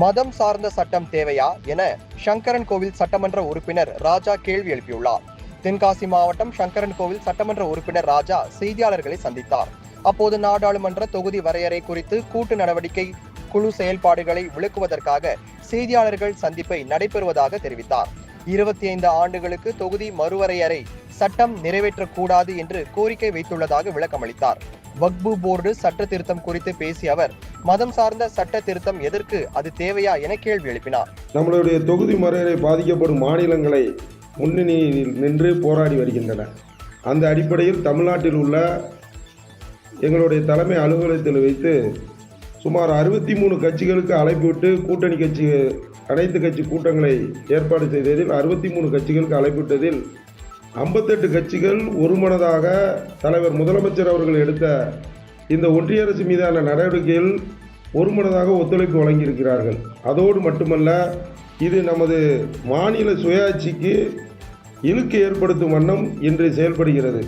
மதம் சார்ந்த சட்டம் தேவையா என சங்கரன் கோவில் சட்டமன்ற உறுப்பினர் ராஜா கேள்வி எழுப்பியுள்ளார். தென்காசி மாவட்டம் சங்கரன் கோவில் சட்டமன்ற உறுப்பினர் ராஜா செய்தியாளர்களை சந்தித்தார். அப்போது நாடாளுமன்ற தொகுதி வரையறை குறித்து கூட்டு நடவடிக்கை குழு செயல்பாடுகளை விளக்குவதற்காக செய்தியாளர்கள் சந்திப்பை நடைபெறுவதாக தெரிவித்தார். 25 ஆண்டுகளுக்கு தொகுதி மறுவரையறை சட்டம் நிறைவேற்றக்கூடாது என்று கோரிக்கை வைத்துள்ளதாக விளக்கமளித்தார். வக்பு போர்டு சட்ட திருத்தம் குறித்து பேசிய அவர், மதம் சார்ந்த சட்ட திருத்தம் எதற்கு, அது தேவையா என கேள்வி எழுப்பினார். நம்மளுடைய தொகுதி மறுவரையறை பாதிக்கப்படும் மாநிலங்களை முன்னணியில் நின்று போராடி வருகின்றன. அந்த அடிப்படையில் தமிழ்நாட்டில் உள்ள எங்களுடைய தலைமை அலுவலகத்தில் வைத்து சுமார் 63 கட்சிகளுக்கு அழைப்பு விட்டு கூட்டணி கட்சி அனைத்து கட்சி கூட்டங்களை ஏற்பாடு செய்ததில் 63 கட்சிகளுக்கு அழைப்பு விட்டதில் 58 கட்சிகள் ஒருமனதாக தலைவர் முதலமைச்சர் அவர்கள் எடுத்த இந்த ஒன்றிய அரசு மீதான நடவடிக்கையில் ஒருமனதாக ஒத்துழைப்பு வழங்கியிருக்கிறார்கள். அதோடு மட்டுமல்ல, இது நமது மாநில சுயாட்சிக்கு இழுக்கு ஏற்படுத்தும் வண்ணம் இன்று செயல்படுகிறது.